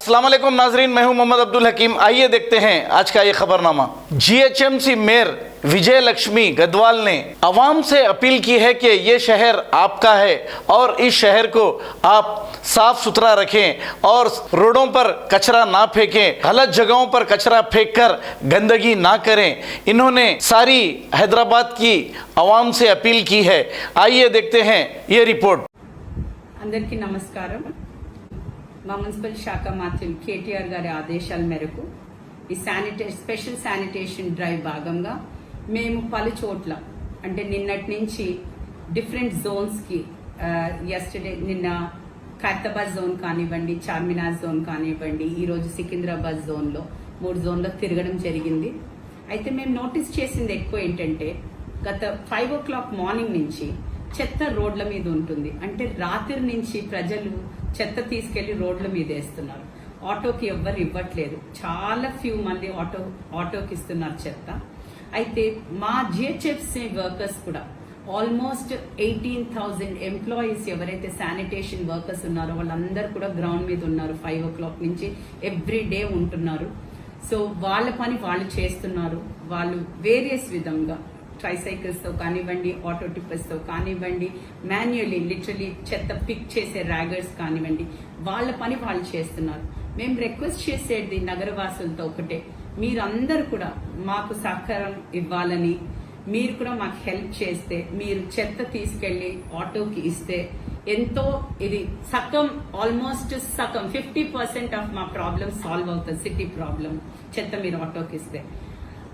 अस्सलाम वालेकुम नाजरीन, मैं हूं मोहम्मद अब्दुल हकीम। आइए देखते हैं आज का ये खबरनामा। जीएचएमसी मेयर विजय लक्ष्मी गदवाल ने आवाम से अपील की है कि ये शहर आपका है और इस शहर को आप साफ सुथरा रखें और रोडों पर कचरा ना फेंकें, गलत जगहों पर कचरा फेंककर गंदगी ना करें। इन्होंने सारी हैदराबाद की आवाम से अपील की है। आइए देखते हैं ये रिपोर्ट। అందరికీ నమస్కారం। మా మున్సిపల్ శాఖ మంత్రులు కేటీఆర్ గారి ఆదేశాల మేరకు ఈ స్పెషల్ శానిటేషన్ డ్రైవ్ భాగంగా మేము పలు చోట్ల అంటే నిన్నటి నుంచి డిఫరెంట్ జోన్స్కి నిన్న ఖైరతాబాద్ జోన్ కానివ్వండి, చార్మినార్ జోన్ కానివ్వండి, ఈరోజు సికింద్రాబాద్ జోన్లో 3 జోన్లో తిరగడం జరిగింది. అయితే మేము నోటీస్ చేసింది ఎక్కువ ఏంటంటే గత 5 o'clock మార్నింగ్ నుంచి చెత్త రోడ్ల మీద ఉంటుంది. అంటే రాత్రి నుంచి ప్రజలు చెత్త తీసుకెళ్లి రోడ్ల మీద వేస్తున్నారు. ఆటోకి ఎవ్వరు ఇవ్వట్లేదు. చాలా ఫ్యూ మంది ఆటోకి ఇస్తున్నారు చెత్త. అయితే మా జిహెచ్ఎఫ్సి వర్కర్స్ కూడా ఆల్మోస్ట్ 18,000 ఎంప్లాయీస్ ఎవరైతే శానిటేషన్ వర్కర్స్ ఉన్నారో వాళ్ళందరూ కూడా గ్రౌండ్ మీద ఉన్నారు. 5 o'clock నుంచి ఎవ్రీ డే ఉంటున్నారు. సో వాళ్ళ పని వాళ్ళు చేస్తున్నారు. వాళ్ళు వేరియస్ విధంగా ట్రైసైకిల్స్తో కానివ్వండి, ఆటో టిప్పర్స్తో కానివ్వండి, మాన్యువల్లీ లిటరలీ చెత్త పిక్ చేసే ర్యాగర్స్ కానివ్వండి, వాళ్ళ పని వాళ్ళు చేస్తున్నారు. మేము రిక్వెస్ట్ చేసేది నగరవాసులతో ఒకటే, మీరందరూ కూడా మాకు సహకారం ఇవ్వాలని, మీరు కూడా మాకు హెల్ప్ చేస్తే, మీరు చెత్త తీసుకెళ్లి ఆటోకి ఇస్తే ఎంతో ఇది ఆల్మోస్ట్ 50% ఆఫ్ మా ప్రాబ్లమ్ సాల్వ్ అవుతుంది. సిటీ ప్రాబ్లం చెత్త మీరు ఆటోకి ఇస్తే.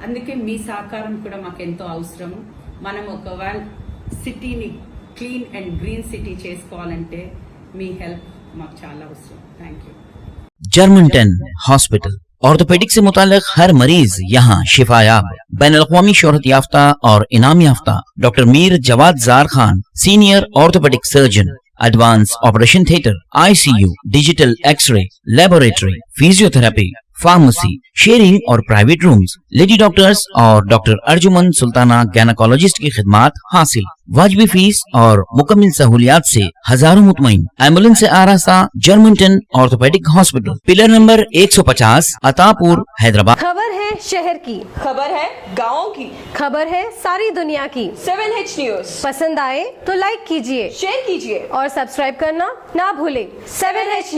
అందుకే మీ సహకారం కూడా మాకు ఎంతో అవసరం. మనం ఒకవేళ సిటీని క్లీన్ అండ్ గ్రీన్ సిటీ చేసుకోవాలంటే మీ హెల్ప్ మాకు చాలా అవసరం. Thank you. Germanton hospital orthopaedic से मुताल्लिक हर मरीज यहाँ शिफायाब। बैनुल-अक़वामी शोहरत याफ्ता और इनाम याफ्ता doctor Mir Jawad Zar Khan, senior orthopaedic surgeon, advance operation theatre, ICU, digital x-ray, laboratory, physiotherapy, pharmacy, sharing और प्राइवेट रूम्स, लेडी डॉक्टर्स और डॉक्टर अर्जुमन सुल्ताना गैनकोलॉजिस्ट की खिदमात हासिल। वाजबी फीस और मुकम्मल सहूलियात से हजारों मुतमईन। एम्बुलेंस से आरास्ता Germanton orthopaedic hospital, pillar number 150, Attapur, Hyderabad. खबर है शहर की, खबर है गाँव की, खबर है सारी दुनिया की। 7H न्यूज पसंद आए तो लाइक कीजिए, शेयर कीजिए और सब्सक्राइब करना ना भूले। 7H news.